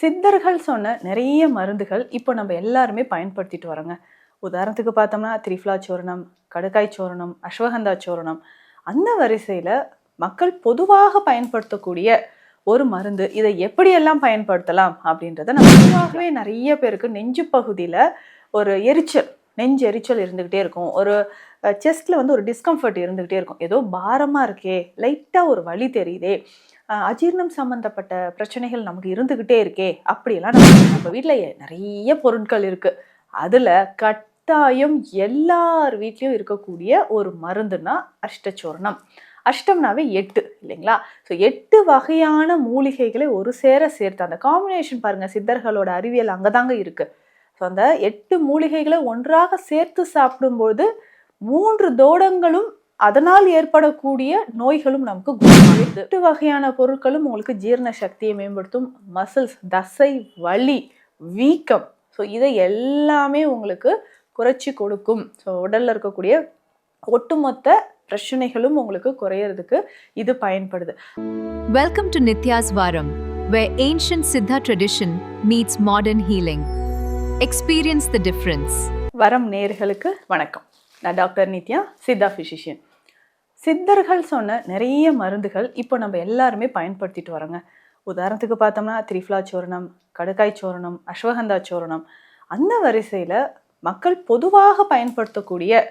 சித்தர்கள் சொன்ன நிறைய மருந்துகள் இப்போ நம்ம எல்லாருமே பயன்படுத்திட்டு வரோங்க. உதாரணத்துக்கு பார்த்தோம்னா திரிஃபலா சூரணம், கடுக்காய் சூரணம், அஸ்வகந்தா சூரணம். அந்த வரிசையில மக்கள் பொதுவாக பயன்படுத்தக்கூடிய ஒரு மருந்து, இதை எப்படியெல்லாம் பயன்படுத்தலாம் அப்படின்றத நம்ம பொதுவாகவே நிறைய பேருக்கு நெஞ்சு பகுதியில ஒரு எரிச்சல், நெஞ்சு எரிச்சல் இருந்துகிட்டே இருக்கும். ஒரு செஸ்ட்ல வந்து ஒரு டிஸ்கம்ஃபர்ட் இருந்துகிட்டே இருக்கும். ஏதோ பாரமா இருக்கே, லைட்டா ஒரு வலி தெரியுதே, அஜீரணம் சம்பந்தப்பட்ட பிரச்சனைகள் நமக்கு இருந்துகிட்டே இருக்கே, அப்படியெல்லாம் நம்ம வீட்டில் நிறைய பொருட்கள் இருக்கு. அதுல கட்டாயம் எல்லார் வீட்லயும் இருக்கக்கூடிய ஒரு மருந்துன்னா அஷ்டசூர்ணம். அஷ்டம்னாவே 8 இல்லைங்களா? ஸோ 8 வகையான மூலிகைகளை ஒரு சேர சேர்த்து அந்த காம்பினேஷன் பாருங்க, சித்தர்களோட அறிவியல் அங்கதாங்க இருக்கு. ஸோ அந்த 8 மூலிகைகளை ஒன்றாக சேர்த்து சாப்பிடும்போது 3 தோடங்களும் அதனால் ஏற்படக்கூடிய நோய்களும் நமக்கு குணமாகுது. 8 வகையான பொருட்களும் உங்களுக்கு ஜீரண சக்தியை மேம்படுத்தும், மசில்ஸ், தசை வலி, வீக்கம், ஸோ இதை எல்லாமே உங்களுக்கு குறைச்சி கொடுக்கும். ஸோ உடல்ல இருக்கக்கூடிய ஒட்டுமொத்த பிரச்சனைகளும் உங்களுக்கு குறையறதுக்கு இது பயன்படுது. Welcome to Nitya's Varam, where ancient Siddha tradition meets modern healing. Experience the difference. வரம் நேயர்களுக்கு வணக்கம். நான் டாக்டர் நித்யா, சித்தா பிசிஷியன். சித்தர்கள் சொன்ன நிறைய மருந்துகள் இப்போ நம்ம எல்லாருமே பயன்படுத்திட்டு வரோங்க. உதாரணத்துக்கு பார்த்தோம்னா திரிஃபலா சூரணம், கடுக்காய் சூரணம், அஸ்வகந்தா சூரணம். அந்த வரிசையில மக்கள் பொதுவாக பயன்படுத்தக்கூடிய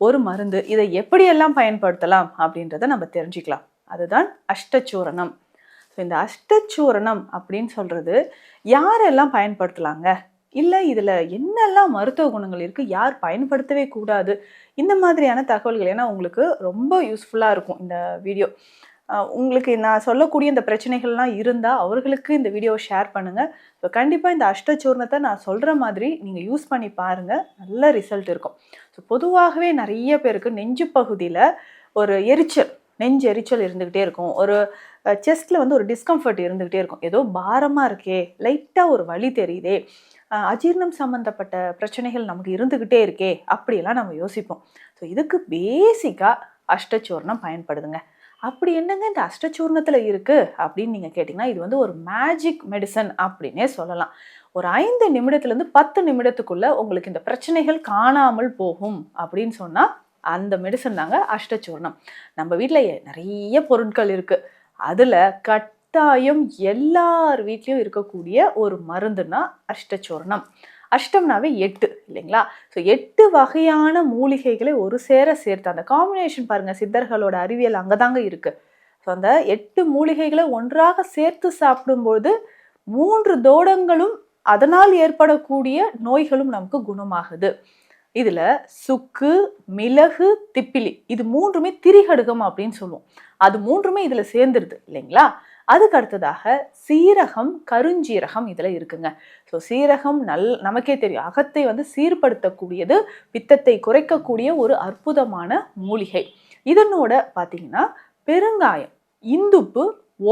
ஒரு மருந்து, இதை எப்படியெல்லாம் பயன்படுத்தலாம் அப்படின்றத நம்ம தெரிஞ்சுக்கலாம். அதுதான் அஷ்டசூரணம். ஸோ இந்த அஷ்டசூரணம் அப்படின்னு சொல்றது யாரெல்லாம் பயன்படுத்தலாங்க, இல்லை இதில் என்னெல்லாம் மருத்துவ குணங்கள் இருக்குது, யார் பயன்படுத்தவே கூடாது, இந்த மாதிரியான தகவல்கள் ஏன்னா உங்களுக்கு ரொம்ப யூஸ்ஃபுல்லாக இருக்கும் இந்த வீடியோ. உங்களுக்கு நான் சொல்லக்கூடிய இந்த பிரச்சனைகள்லாம் இருந்தால் அவர்களுக்கு இந்த வீடியோவை ஷேர் பண்ணுங்கள். ஸோ கண்டிப்பாக இந்த அஷ்டசூர்ணத்தை நான் சொல்கிற மாதிரி நீங்கள் யூஸ் பண்ணி பாருங்கள், நல்ல ரிசல்ட் இருக்கும். ஸோ பொதுவாகவே நிறைய பேருக்கு நெஞ்சு பகுதியில் ஒரு எரிச்சல், நெஞ்சு எரிச்சல் இருந்துக்கிட்டே இருக்கும். ஒரு செஸ்ட்டில் வந்து ஒரு டிஸ்கம்ஃபர்ட் இருந்துக்கிட்டே இருக்கும். ஏதோ பாரமாக இருக்கே, லைட்டாக ஒரு வலி தெரியுதே, அஜீரணம் சம்பந்தப்பட்ட பிரச்சனைகள் நமக்கு இருந்துக்கிட்டே இருக்கே, அப்படியெல்லாம் நம்ம யோசிப்போம். ஸோ இதுக்கு பேசிக்காக அஷ்டசூர்ணம் பயன்படுதுங்க. அப்படி என்னங்க இந்த அஷ்டசூர்ணத்தில் இருக்குது அப்படின்னு நீங்கள் கேட்டிங்கன்னா, இது வந்து ஒரு மேஜிக் மெடிசன் அப்படின்னே சொல்லலாம். ஒரு 5 நிமிடத்துலேருந்து 10 நிமிடத்துக்குள்ளே உங்களுக்கு இந்த பிரச்சனைகள் காணாமல் போகும் அப்படின்னு சொன்னால் அந்த மெடிசன் தாங்க அஷ்டசூர்ணம். நம்ம வீட்டில் நிறைய பொருட்கள் இருக்குது. அதில் கட்டாயம் எல்லார் வீட்லேயும் இருக்கக்கூடிய ஒரு மருந்துன்னா அஷ்டசூர்ணம். அஷ்டம்னாவே 8 இல்லைங்களா? ஸோ 8 வகையான மூலிகைகளை ஒரு சேர சேர்த்து அந்த காம்பினேஷன் பாருங்க, சித்தர்களோட அறிவியல் அங்கதாங்க இருக்கு. ஸோ அந்த 8 மூலிகைகளை ஒன்றாக சேர்த்து சாப்பிடும்போது 3 தோடங்களும் அதனால் ஏற்படக்கூடிய நோய்களும் நமக்கு குணமாகுது. இதுல சுக்கு, மிளகு, திப்பிலி, இது 3மே திரிகடுகம் அப்படின்னு சொல்லுவோம். அது 3மே இதுல சேர்ந்துருது இல்லைங்களா? அதுக்கு அடுத்ததாக சீரகம், கருஞ்சீரகம் இதுல இருக்குங்க. ஸோ சீரகம் நமக்கே தெரியும், அகத்தை வந்து சீர்படுத்தக்கூடியது, பித்தத்தை குறைக்கக்கூடிய ஒரு அற்புதமான மூலிகை. இதனோட பார்த்தீங்கன்னா பெருங்காயம், இந்துப்பு,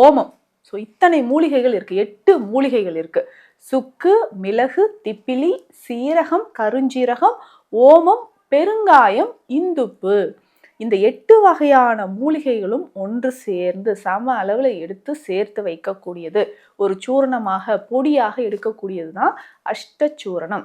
ஓமம், ஸோ இத்தனை மூலிகைகள் இருக்கு. 8 மூலிகைகள் இருக்கு. சுக்கு, மிளகு, திப்பிலி, சீரகம், கருஞ்சீரகம், ஓமம், பெருங்காயம், இந்துப்பு, இந்த 8 வகையான மூலிகைகளும் ஒன்று சேர்ந்து சம அளவில் எடுத்து சேர்த்து வைக்கக்கூடியது, ஒரு சூரணமாக பொடியாக எடுக்கக்கூடியது தான் அஷ்டசூரணம்.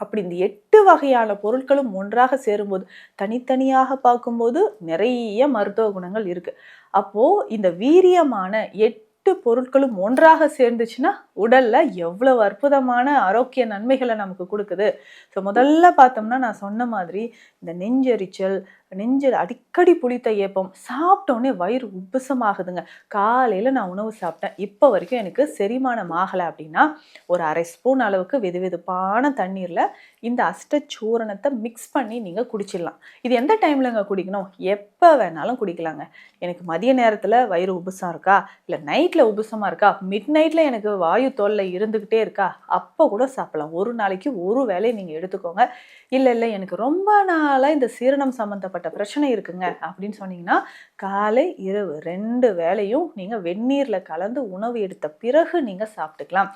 அப்படி இந்த 8 வகையான பொருட்களும் ஒன்றாக சேரும்போது, தனித்தனியாக பார்க்கும்போது நிறைய மருத்துவ குணங்கள் இருக்கு. அப்போ இந்த வீரியமான 8 பொருட்களும் ஒன்றாக சேர்ந்துச்சுன்னா உடல்ல எவ்வளவு அற்புதமான ஆரோக்கிய நன்மைகளை நமக்கு கொடுக்குது. ஸோ முதல்ல பார்த்தோம்னா நான் சொன்ன மாதிரி இந்த நெஞ்செரிச்சல், நெஞ்சில் அடிக்கடி புளித்த ஏப்பம், சாப்பிட்டோன்னே வயிறு உப்புசமாகுதுங்க. காலையில் நான் உணவு சாப்பிட்டேன், இப்போ வரைக்கும் எனக்கு செரிமானம் ஆகலை அப்படின்னா ஒரு 1/2 ஸ்பூன் அளவுக்கு வெதுவெதுப்பான தண்ணீரில் இந்த அஷ்டசூரணத்தை மிக்ஸ் பண்ணி நீங்கள் குடிச்சிடலாம். இது எந்த டைம்லங்க குடிக்கணும்? எப்போ வேணாலும் குடிக்கலாங்க. எனக்கு மதிய நேரத்தில் வயிறு உப்புசம் இருக்கா, இல்லை நைட்டில் உப்புசமாக இருக்கா, மிட் நைட்டில் எனக்கு வாயு தொல்லை இருந்துக்கிட்டே இருக்கா, அப்போ கூட சாப்பிடலாம். ஒரு நாளைக்கு ஒரு வேளை நீங்கள் எடுத்துக்கோங்க. இல்லை எனக்கு ரொம்ப நாளாக இந்த சீரணம் சம்மந்தப்பட்ட பிரச்சனை இருக்குங்க அப்படின்னு சொன்னீங்கன்னா காலை இரவு 2 வேளையும் நீங்கள் வெந்நீரில் கலந்து உணவு எடுத்த பிறகு நீங்கள் சாப்பிட்டுக்கலாம்.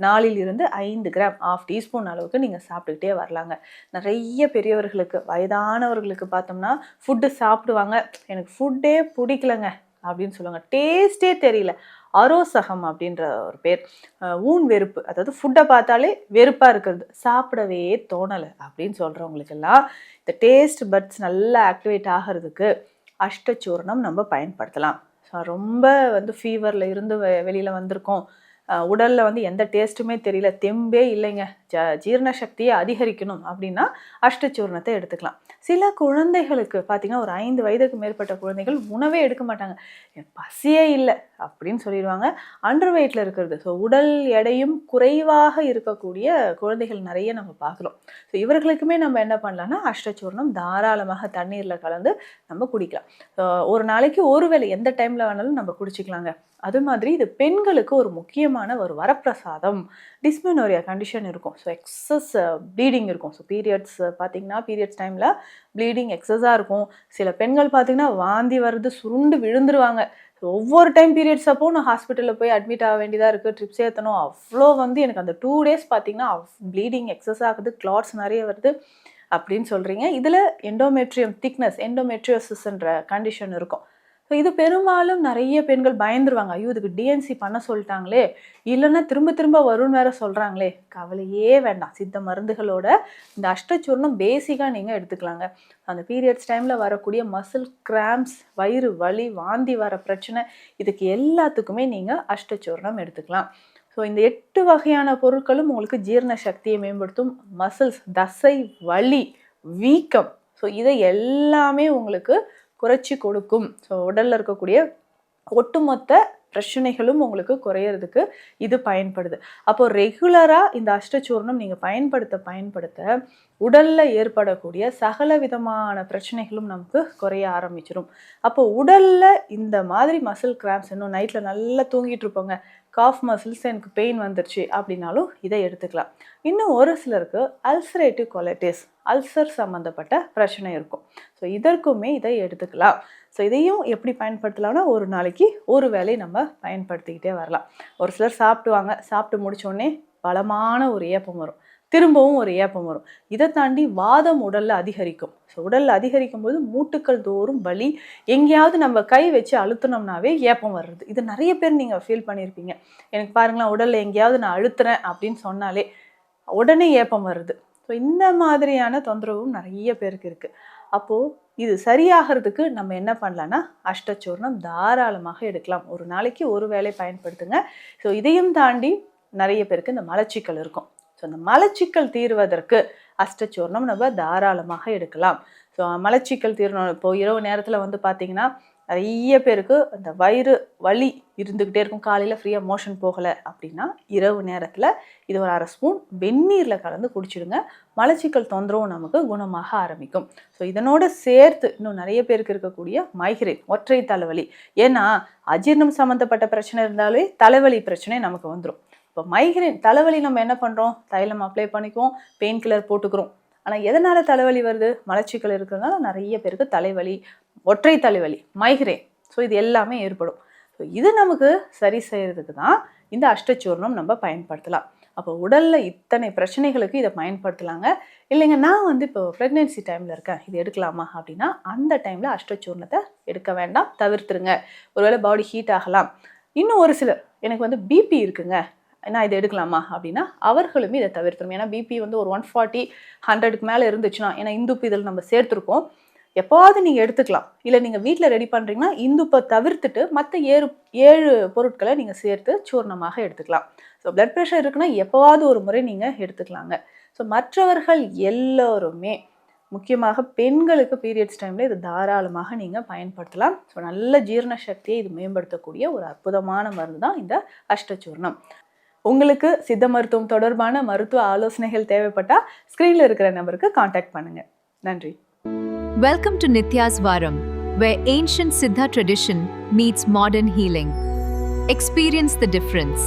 4 to 5 கிராம், 1/2 டீஸ்பூன் அளவுக்கு நீங்கள் சாப்பிட்டுக்கிட்டே வரலாங்க. நிறைய பெரியவர்களுக்கு, வயதானவர்களுக்கு பார்த்தோம்னா ஃபுட்டு சாப்பிடுவாங்க, எனக்கு ஃபுட்டே பிடிக்கலங்க அப்படின்னு சொல்லுவாங்க, டேஸ்டே தெரியல. ஆரோசகம் அப்படின்ற ஒரு பேர். ஊன் வெறுப்பு, அதாவது ஃபுட்டை பார்த்தாலே வெறுப்பாக இருக்கிறது, சாப்பிடவே தோணலை அப்படின்னு சொல்கிறவங்களுக்கெல்லாம் இந்த டேஸ்ட் பட்ஸ் நல்லா ஆக்டிவேட் ஆகிறதுக்கு அஷ்டசூர்ணம் நம்ம பயன்படுத்தலாம். ஸோ ரொம்ப ஃபீவரில் இருந்து வெளியில் வந்திருக்கோம், உடலில் எந்த டேஸ்ட்டுமே தெரியல, தெம்பே இல்லைங்க, ஜீரண சக்தியை அதிகரிக்கணும் அப்படின்னா அஷ்டசூர்ணத்தை எடுத்துக்கலாம். சில குழந்தைகளுக்கு பார்த்தீங்கன்னா ஒரு 5 வயதுக்கு மேற்பட்ட குழந்தைகள் உணவே எடுக்க மாட்டாங்க, பசியே இல்லை அப்படின்னு சொல்லிடுவாங்க. அண்டர் வெயிட்டில் இருக்கிறது, ஸோ உடல் எடையும் குறைவாக இருக்கக்கூடிய குழந்தைகள் நிறைய நம்ம பார்க்குறோம். ஸோ இவர்களுக்குமே நம்ம என்ன பண்ணலாம்னா அஷ்டசூர்ணம் தாராளமாக தண்ணீரில் கலந்து நம்ம குடிக்கலாம். ஒரு நாளைக்கு ஒரு வேளை எந்த டைமில் வேணாலும் நம்ம குடிச்சிக்கலாங்க. அது மாதிரி இது பெண்களுக்கு ஒரு முக்கியமான ஒரு வரப்பிரசாதம். டிஸ்மெனோரியா கண்டிஷன் இருக்கும், ஸோ எக்ஸஸ் ப்ளீடிங் இருக்கும். ஸோ பீரியட்ஸ் பார்த்தீங்கன்னா பீரியட்ஸ் டைமில் ப்ளீடிங் எக்ஸஸாக இருக்கும். சில பெண்கள் பார்த்தீங்கன்னா வாந்தி வருது, சுருண்டு விழுந்துருவாங்க. ஸோ ஒவ்வொரு டைம் பீரியட்ஸ் அப்போ நான் ஹாஸ்பிட்டலில் போய் அட்மிட் ஆக வேண்டியதாக இருக்குது, ட்ரிப்ஸ் ஏற்றணும். அவ்வளோ எனக்கு அந்த 2 days பார்த்தீங்கன்னா ப்ளீடிங் எக்ஸஸ் ஆகுது, கிளாட்ஸ் நிறைய வருது அப்படின்னு சொல்கிறீங்க. இதில் எண்டோமெட்ரியம் திக்னஸ், எண்டோமெட்ரியோசிஸ்ன்ற கண்டிஷன் இருக்கும். ஸோ இது பெரும்பாலும் நிறைய பெண்கள் பயந்துருவாங்க, ஐயோ இதுக்கு டிஎன்சி பண்ண சொல்லிட்டாங்களே, இல்லைன்னா திரும்ப திரும்ப வரும்னு வேற சொல்கிறாங்களே. கவலையே வேண்டாம், சித்த மருந்துகளோட இந்த அஷ்டசூர்ணம் பேசிக்காக நீங்கள் எடுத்துக்கலாங்க. அந்த பீரியட்ஸ் டைமில் வரக்கூடிய மசில் கிராம்ஸ், வயிறு வலி, வாந்தி வர பிரச்சனை, இதுக்கு எல்லாத்துக்குமே நீங்கள் அஷ்டசூர்ணம் எடுத்துக்கலாம். ஸோ இந்த 8 வகையான பொருட்களும் உங்களுக்கு ஜீரண சக்தியை மேம்படுத்தும், மசில்ஸ், தசை வலி, வீக்கம், ஸோ இதை எல்லாமே உங்களுக்கு குறைச்சி கொடுக்கும். ஸோ உடலில் இருக்கக்கூடிய ஒட்டுமொத்த பிரச்சனைகளும் உங்களுக்கு குறையிறதுக்கு இது பயன்படுது. அப்போ ரெகுலராக இந்த அஷ்டசூர்ணம் நீங்கள் பயன்படுத்த உடலில் ஏற்படக்கூடிய சகல விதமான பிரச்சனைகளும் நமக்கு குறைய ஆரம்பிச்சிடும். அப்போ உடலில் இந்த மாதிரி மசில் கிராம்ஸ், இன்னும் நைட்டில் நல்லா தூங்கிட்டு இருப்போங்க, காஃப் மசில்ஸ் எனக்கு பெயின் வந்துருச்சு அப்படின்னாலும் இதை எடுத்துக்கலாம். இன்னும் ஒரு சிலருக்கு அல்சரேட்டிவ் கொலைட்டிஸ், அல்சர் சம்மந்தப்பட்ட பிரச்சனை இருக்கும். ஸோ இதற்குமே இதை எடுத்துக்கலாம். ஸோ இதையும் எப்படி பயன்படுத்தலாம்னா ஒரு நாளைக்கு ஒரு வேளை நம்ம பயன்படுத்திக்கிட்டே வரலாம். ஒரு சிலர் சாப்பிடுவாங்க, சாப்பிட்டு முடித்தோடனே பலமான ஒரு ஏப்பம் வரும், திரும்பவும் ஒரு ஏப்பம் வரும். இதை தாண்டி வாதம் உடலில் அதிகரிக்கும். ஸோ உடலில் அதிகரிக்கும் போது மூட்டுக்கள் தோறும் வலி, எங்கேயாவது நம்ம கை வச்சு அழுத்தினோம்னாவே ஏப்பம் வர்றது. இது நிறைய பேர் நீங்கள் ஃபீல் பண்ணியிருப்பீங்க. எனக்கு பாருங்களேன், உடலில் எங்கேயாவது நான் அழுத்துறேன் அப்படின்னு சொன்னாலே உடனே ஏப்பம் வருது. ஸோ இந்த மாதிரியான தொந்தரவும் நிறைய பேருக்கு இருக்குது. அப்போது இது சரியாகிறதுக்கு நம்ம என்ன பண்ணலான்னா அஷ்டசூர்ணம் தாராளமாக எடுக்கலாம். ஒரு நாளைக்கு ஒரு வேளை பயன்படுத்துங்க. ஸோ இதையும் தாண்டி நிறைய பேருக்கு இந்த மலச்சிக்கல் இருக்கும். ஸோ இந்த மலச்சிக்கல் தீர்வதற்கு அஷ்டசூர்ணம் நம்ம தாராளமாக எடுக்கலாம். ஸோ மலச்சிக்கல் தீரணும். இப்போது இரவு நேரத்தில் பார்த்தீங்கன்னா நிறைய பேருக்கு அந்த வயிறு வலி இருந்துக்கிட்டே இருக்கும், காலையில் ஃப்ரீயாக மோஷன் போகலை அப்படின்னா இரவு நேரத்தில் இது ஒரு 1/2 ஸ்பூன் வெந்நீரில் கலந்து குடிச்சிடுங்க. மலச்சிக்கல் தொந்தரவும் நமக்கு குணமாக ஆரம்பிக்கும். ஸோ இதனோட சேர்த்து இன்னும் நிறைய பேருக்கு இருக்கக்கூடிய மைக்ரேன், ஒற்றை தலைவலி, ஏன்னா அஜீர்ணம் சம்மந்தப்பட்ட பிரச்சனை இருந்தாலே தலைவலி பிரச்சனை நமக்கு வந்துடும். இப்போ மைக்ரேன் தலைவலி நம்ம என்ன பண்ணுறோம், தைலம் அப்ளை பண்ணிக்குவோம், பெயின் கில்லர் போட்டுக்கிறோம். ஆனால் எதனால் தலைவலி வருது, மலச்சிக்கல் இருக்கிறதுனால நிறைய பேருக்கு தலைவலி, ஒற்றை தலைவலி, மைக்ரேன், ஸோ இது எல்லாமே ஏற்படும். ஸோ இது நமக்கு சரி செய்கிறதுக்கு தான் இந்த அஷ்டசூர்ணம் நம்ம பயன்படுத்தலாம். அப்போ உடலில் இத்தனை பிரச்சனைகளுக்கு இதை பயன்படுத்தலாங்க. இல்லைங்க நான் இப்போ ப்ரெக்னென்சி டைமில் இருக்கேன், இது எடுக்கலாமா அப்படின்னா அந்த டைமில் அஷ்டசூர்ணத்தை எடுக்க வேண்டாம், தவிர்த்துருங்க. ஒருவேளை பாடி ஹீட் ஆகலாம். இன்னும் ஒரு சிலர் எனக்கு பிபி இருக்குங்க, நான் இதை எடுக்கலாமா அப்படின்னா அவர்களுமே இதை தவிர்த்துரும். ஏன்னா பிபி ஒரு 140, 100க்கு மேலே இருந்துச்சுன்னா, ஏன்னா இந்துப்பு இதில் நம்ம சேர்த்துருக்கோம், எப்போவாவது நீங்கள் எடுத்துக்கலாம். இல்லை நீங்கள் வீட்டில் ரெடி பண்ணுறீங்கன்னா இந்துப்பை தவிர்த்துட்டு மற்ற 7 பொருட்களை நீங்கள் சேர்த்து சூர்ணமாக எடுத்துக்கலாம். ஸோ பிளட் ப்ரெஷர் இருக்குன்னா எப்போவாவது ஒரு முறை நீங்கள் எடுத்துக்கலாங்க. ஸோ மற்றவர்கள் எல்லோருமே, முக்கியமாக பெண்களுக்கு பீரியட்ஸ் டைமில் இது தாராளமாக நீங்கள் பயன்படுத்தலாம். ஸோ நல்ல ஜீரண சக்தியை இது மேம்படுத்தக்கூடிய ஒரு அற்புதமான மருந்து தான் இந்த அஷ்டசூர்ணம். உங்களுக்கு சித்த மருத்துவம் தொடர்பான மருத்துவ ஆலோசனைகள் தேவைப்பட்டால் ஸ்க்ரீனில் இருக்கிற நம்பருக்கு காண்டாக்ட் பண்ணுங்கள். நன்றி. Welcome to Nitya's Varam, where ancient Siddha tradition meets modern healing. Experience the difference.